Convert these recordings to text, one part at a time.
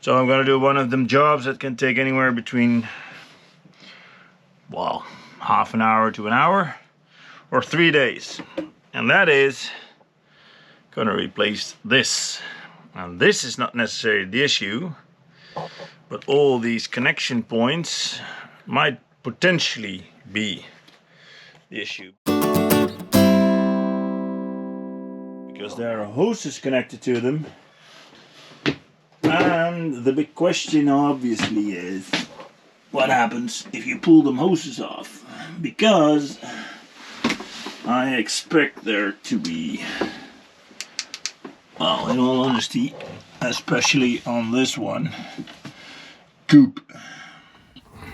So I'm gonna do one of them jobs that can take anywhere between, well, half an hour to an hour or 3 days. And that is gonna replace this. And this is not necessarily the issue, but all these connection points might potentially be the issue. Because there are hoses connected to them. And the big question obviously is, what happens if you pull them hoses off? Because I expect there to be, well, in all honesty, especially on this one, goop.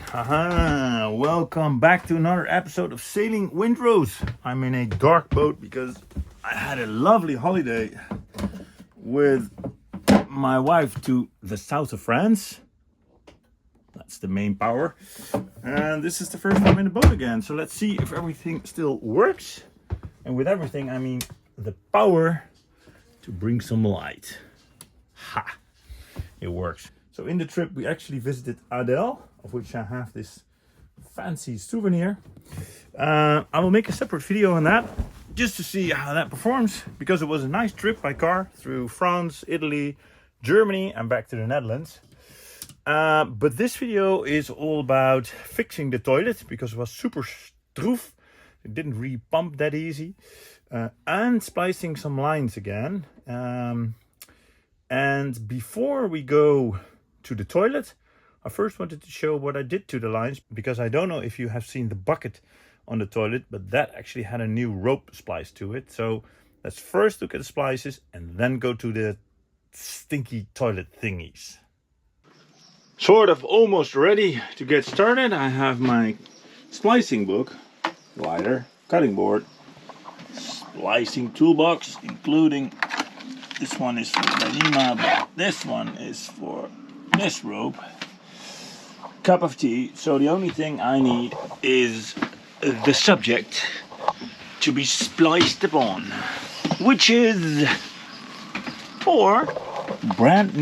Haha, welcome back to another episode of Sailing Windrows. I'm in a dark boat because I had a lovely holiday with my wife to the south of France. That's the main power. And this is the first time in the boat again. So let's see if everything still works. And with everything, I mean the power to bring some light. Ha! It works. So in the trip, we actually visited Adel, of which I have this fancy souvenir. I will make a separate video on that, just to see how that performs, because it was a nice trip by car through France, Italy, Germany, and back to the Netherlands. But this video is all about fixing the toilet, because it was super stroef. It didn't really pump that easy. And splicing some lines again. And before we go to the toilet, I first wanted to show what I did to the lines, because I don't know if you have seen the bucket on the toilet, but that actually had a new rope splice to it. So let's first look at the splices and then go to the stinky toilet thingies. Sort of almost ready to get started. I have my splicing book, lighter, cutting board, splicing toolbox, including this one is for Danima, but this one is for this rope. Cup of tea. So the only thing I need is the subject to be spliced upon, which is for brand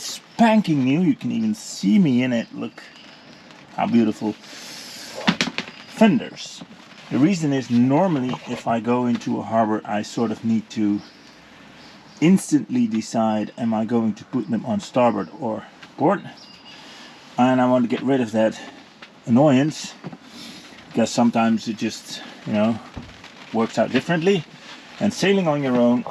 spanking new. You can even see me in it. Look how beautiful. Fenders. The reason is, normally if I go into a harbor, I sort of need to instantly decide, am I going to put them on starboard or port? And I want to get rid of that annoyance, because sometimes it just, works out differently, and sailing on your own,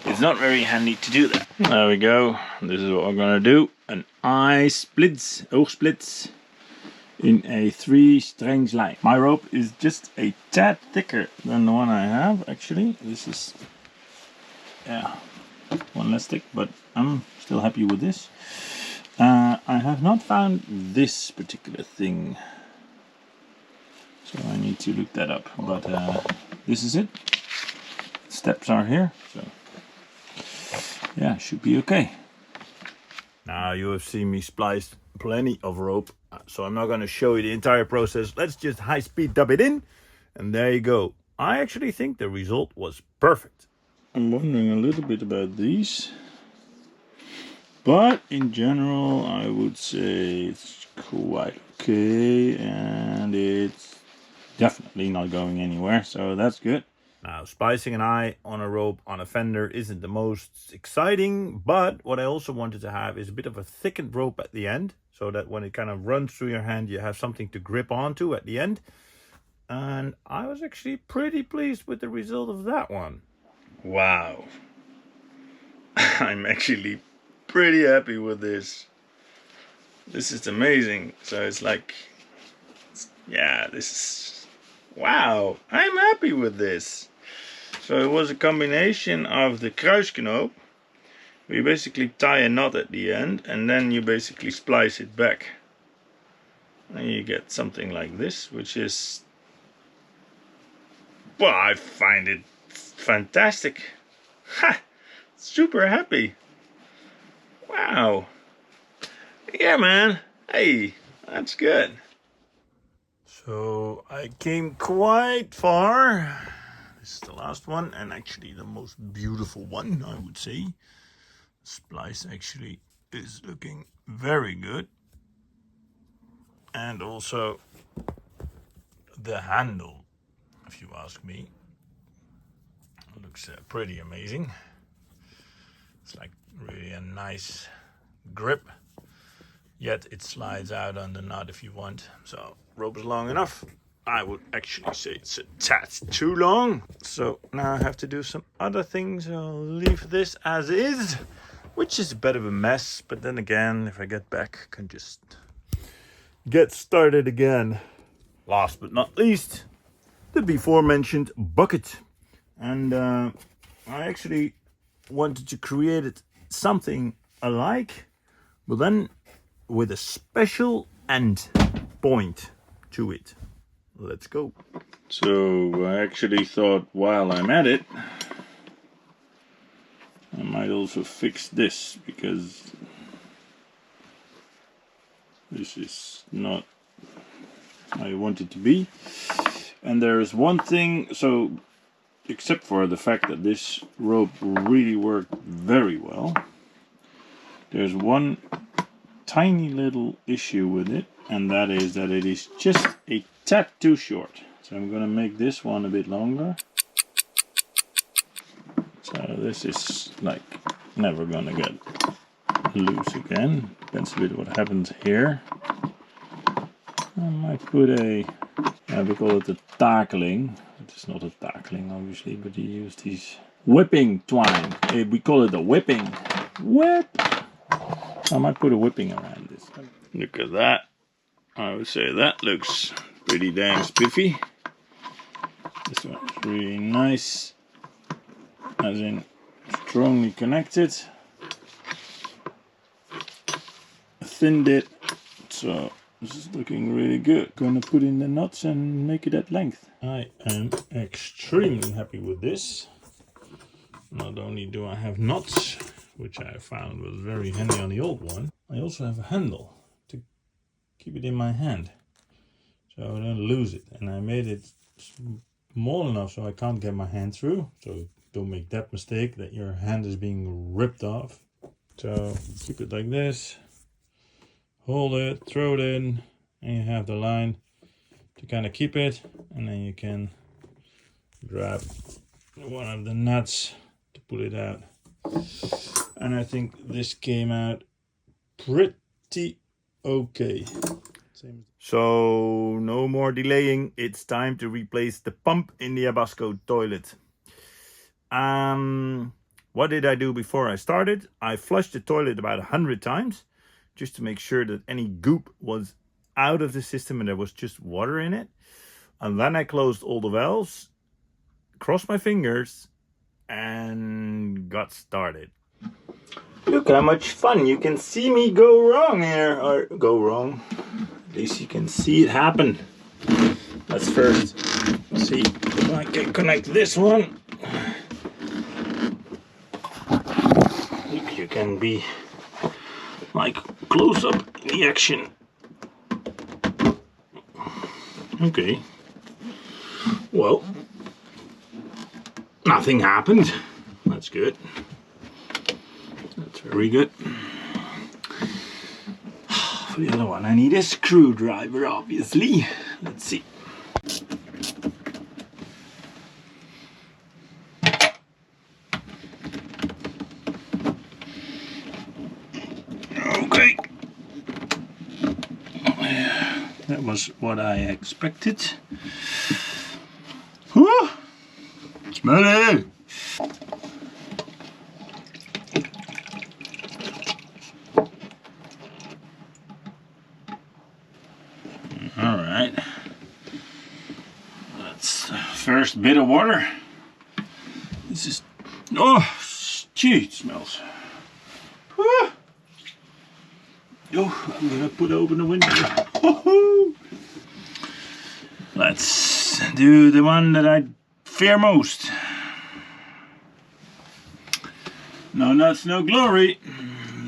it's not very handy to do that. There we go. This is what we're gonna do. An oogsplits in a 3-string line. My rope is just a tad thicker than the one I have, actually. This is, one less thick, but I'm still happy with this. I have not found this particular thing, so I need to look that up, but this is it. Steps are here, so yeah, should be okay. Now you have seen me splice plenty of rope, so I'm not going to show you the entire process. Let's just high speed dub it in, and there you go. I actually think the result was perfect. I'm wondering a little bit about these, but in general I would say it's quite okay, and it's definitely not going anywhere, so that's good. Now, splicing an eye on a rope on a fender isn't the most exciting, but what I also wanted to have is a bit of a thickened rope at the end, so that when it kind of runs through your hand, you have something to grip onto at the end. And I was actually pretty pleased with the result of that one. Wow. I'm actually pretty happy with this. This is amazing. So it's like, this is, wow, I'm happy with this. So it was a combination of the kruisknoop. We basically tie a knot at the end, and then you basically splice it back. And you get something like this, which is, well, I find it fantastic. Ha! Super happy. Wow. Yeah, man. Hey, that's good. So I came quite far. This is the last one, and actually the most beautiful one, I would say. Splice actually is looking very good. And also the handle, if you ask me, looks pretty amazing. It's like really a nice grip, yet it slides out on the nut if you want. So rope is long enough. I would actually say it's a tad too long. So now I have to do some other things. I'll leave this as is, which is a bit of a mess. But then again, if I get back, I can just get started again. Last but not least, the before mentioned bucket. And I actually wanted to create it something alike, but then with a special end point to it. Let's go. So I actually thought while I'm at it, I might also fix this, because this is not how I want it to be. And there's one thing, so except for the fact that this rope really worked very well, there's one tiny little issue with it, and that is that it is just a tad too short. So I'm going to make this one a bit longer. So this is like never going to get loose again. Depends a bit what happens here. I might put a, we call it a tackling. It's not a tackling obviously, but you use these whipping twine. We call it a whipping. Whip! I might put a whipping around this. Look at that. I would say that looks pretty dang spiffy. This one's really nice, as in strongly connected. Thinned it, so this is looking really good. Gonna put in the nuts and make it at length. I am extremely happy with this. Not only do I have nuts, which I found was very handy on the old one, I also have a handle to keep it in my hand, so I don't lose it. And I made it small enough so I can't get my hand through, so don't make that mistake that your hand is being ripped off. So keep it like this, hold it, throw it in, and you have the line to kind of keep it, and then you can grab one of the nuts to pull it out. And I think this came out pretty okay. So no more delaying, it's time to replace the pump in the Jabsco toilet. What did I do before I started? I flushed the toilet about 100 times just to make sure that any goop was out of the system and there was just water in it. And then I closed all the valves, crossed my fingers, and got started. Look how much fun you can see me go wrong here, or go wrong. At least you can see it happen. Let's first see if I can connect this one. Look, you can be like close up in the action. Okay. Well, nothing happened. That's good. That's very good. For the other one, I need a screwdriver, obviously. Let's see. Okay. That was what I expected. Whew. Smell it! Alright. That's the first bit of water. This is... oh, gee, it smells. Whew. Oh, I'm gonna put open the window. Let's do the one that I fear most. No nuts, no glory.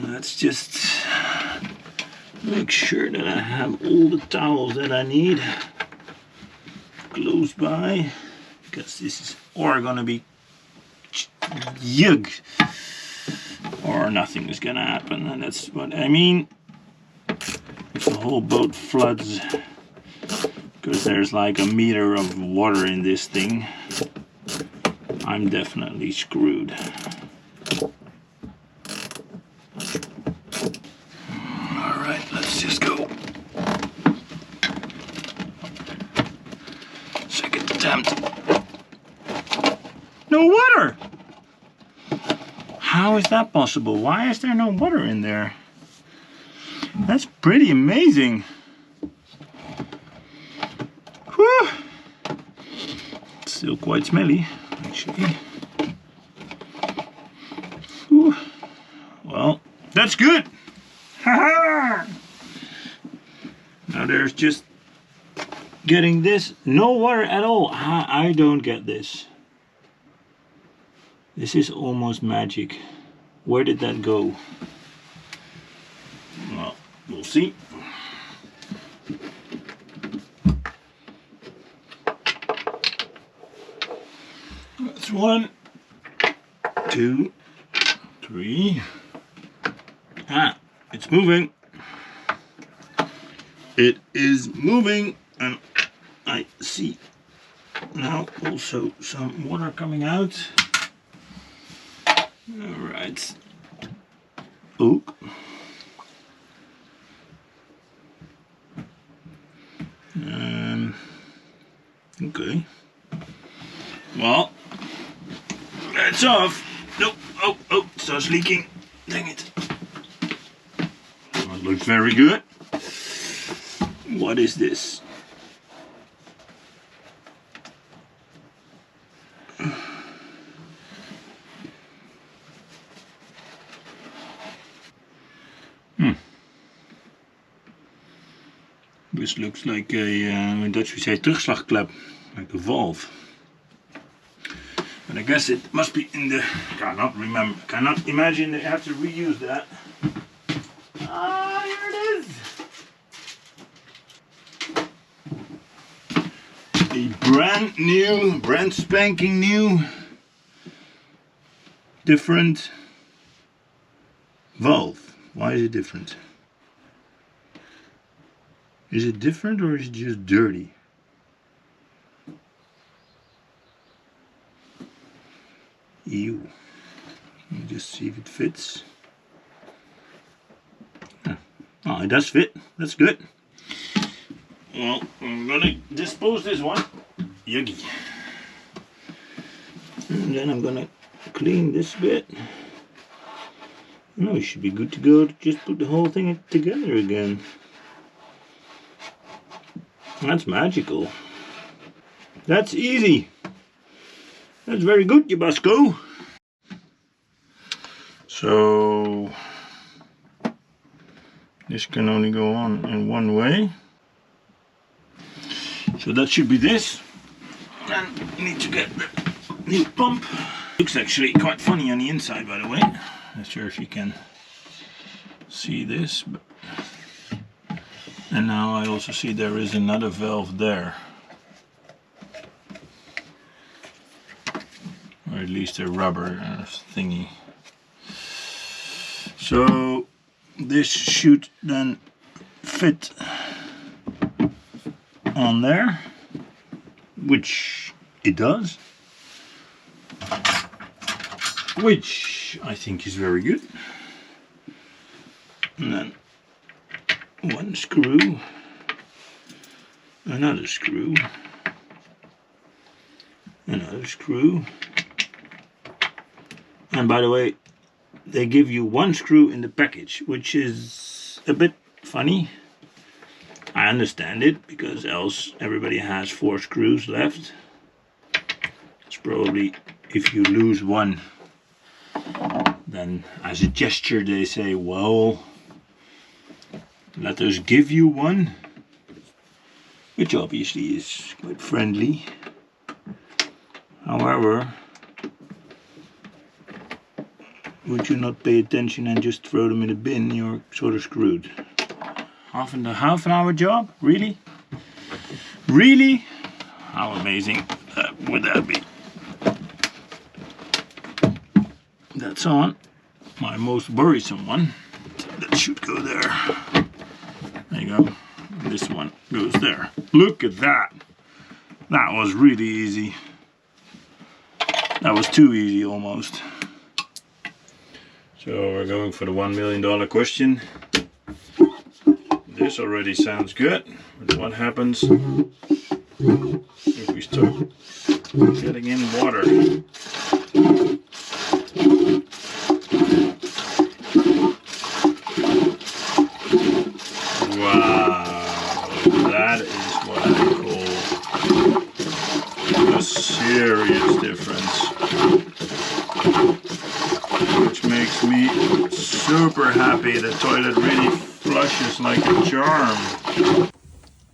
Let's just make sure that I have all the towels that I need close by, because this is all gonna be yug. or nothing is gonna happen. And that's what I mean. If the whole boat floods, because there's like a meter of water in this thing, I'm definitely screwed. Alright, let's just go. Second attempt. No water! How is that possible? Why is there no water in there? That's pretty amazing. Whew. Still quite smelly, actually. Whew. Well, that's good. Haha! Now there's just getting this. No water at all. I don't get this. This is almost magic. Where did that go? Well, we'll see. That's 1, 2, 3. Ah, it's moving. It is moving, and I see now also some water coming out. All right. Oh. Okay. Well, that's off. Nope. Oh, it starts leaking. Dang it. That looks very good. What is this? This looks like a, in Dutch we say terugslagklep, like a valve. But I guess it must be in the, cannot imagine they have to reuse that. Ah, here it is. A brand spanking new, different valve. Why is it different? Is it different or is it just dirty? Ew. Let me just see if it fits. Oh, it does fit. That's good. Well, I'm gonna dispose this one. Yuggy. And then I'm gonna clean this bit. No, it should be good to go to just put the whole thing together again. That's magical. That's easy. That's very good, Jabsco. So this can only go on in one way. So that should be this. And you need to get the new pump. Looks actually quite funny on the inside, by the way. Not sure if you can see this, but and now I also see there is another valve there. Or at least a rubber thingy. So this should then fit on there, which it does. Which I think is very good. And then one screw, another screw, another screw, and by the way, they give you one screw in the package, which is a bit funny. I understand it, because else everybody has 4 screws left. It's probably if you lose one, then as a gesture they say, well, let us give you one, which obviously is quite friendly. However, would you not pay attention and just throw them in a bin? You're sort of screwed. Half an hour job? Really? Really? How amazing would that be? That's on. my most worrisome one. That should go there. There you go. This one goes there. Look at that. That was really easy. That was too easy almost. So we're going for the $1 million question. This already sounds good. But what happens if we start getting in water? Wow, that is what I call a serious difference. Which makes me super happy. The toilet really flushes like a charm.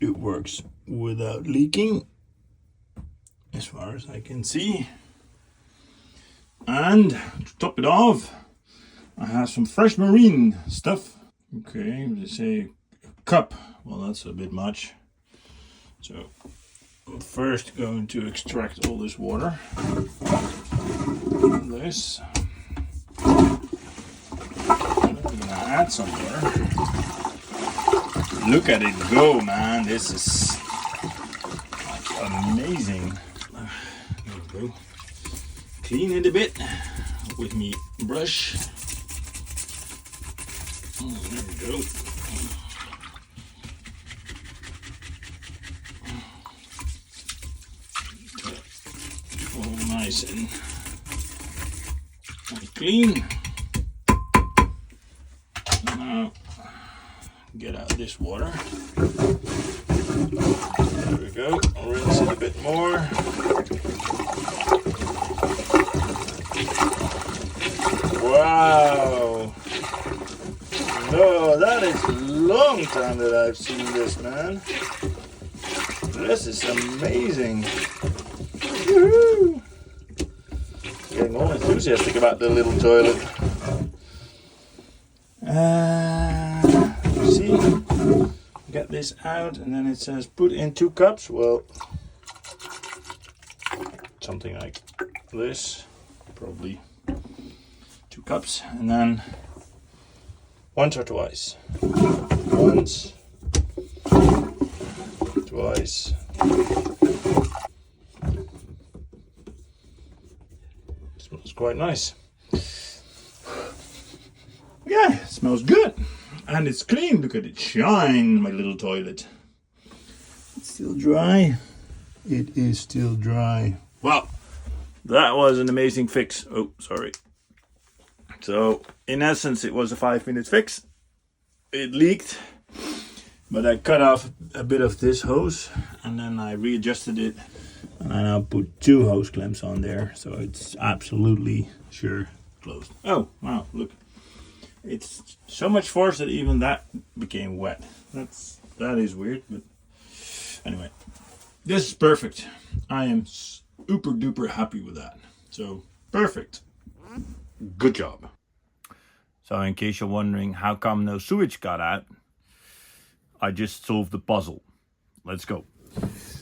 It works without leaking, as far as I can see. And to top it off, I have some fresh marine stuff. Okay, they say a cup. Well, that's a bit much. So I'm first going to extract all this water. This. I'm gonna add some water. Look at it go, man. This is amazing. There we go. Clean it a bit with me brush. Oh, there we go. All nice and clean. Now get out this water. There we go. I'll rinse it a bit more. Wow. No, that is a long time that I've seen this, man. This is amazing. Woohoo! Getting more enthusiastic about the little toilet. See? Get this out, and then it says put in 2 cups. Well, something like this. Probably 2 cups, and then once or twice. Once, twice. Smells quite nice. Yeah, it smells good. And it's clean. Look at it shine, my little toilet. It's still dry. It is still dry. Well, that was an amazing fix. Oh, sorry. So, in essence, it was a 5-minute fix. It leaked, but I cut off a bit of this hose and then I readjusted it. And I now put 2 hose clamps on there, so it's absolutely sure closed. Oh, wow, look. It's so much force that even that became wet. That is weird, but anyway. This is perfect. I am super duper happy with that. So, perfect. Good job. So in case you're wondering how come no sewage got out, I just solved the puzzle. Let's go.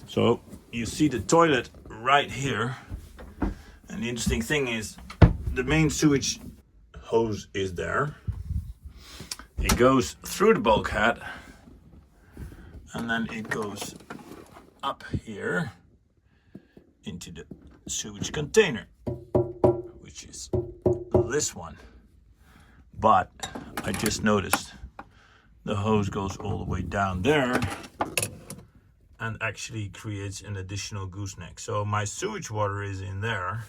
So you see the toilet right here. And the interesting thing is the main sewage hose is there. It goes through the bulkhead and then it goes up here into the sewage container, which is this one. But I just noticed the hose goes all the way down there and actually creates an additional gooseneck. So my sewage water is in there.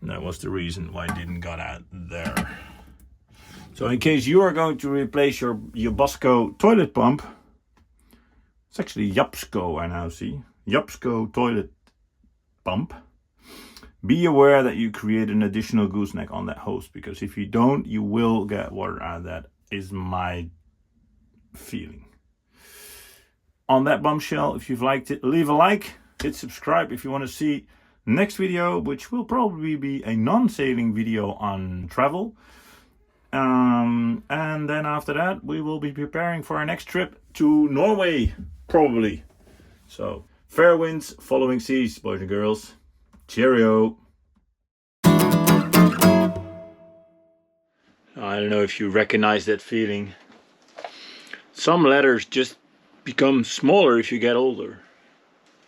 And that was the reason why it didn't got out there. So in case you are going to replace your Jabsco toilet pump, it's actually Jabsco I now see. Jabsco toilet pump. Be aware that you create an additional gooseneck on that hose, because if you don't, you will get water out of that, is my feeling. On that bombshell, if you've liked it, leave a like, hit subscribe if you want to see next video, which will probably be a non-sailing video on travel. And then after that, we will be preparing for our next trip to Norway, probably. So, fair winds, following seas, boys and girls. Cheerio. I don't know if you recognize that feeling. Some letters just become smaller if you get older.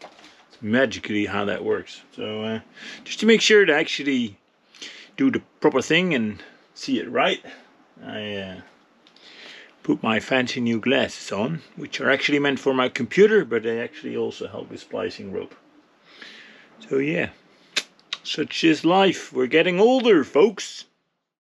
It's magically how that works. So just to make sure to actually do the proper thing and see it right, I put my fancy new glasses on, which are actually meant for my computer, but they actually also help with splicing rope. So yeah, such is life. We're getting older, folks.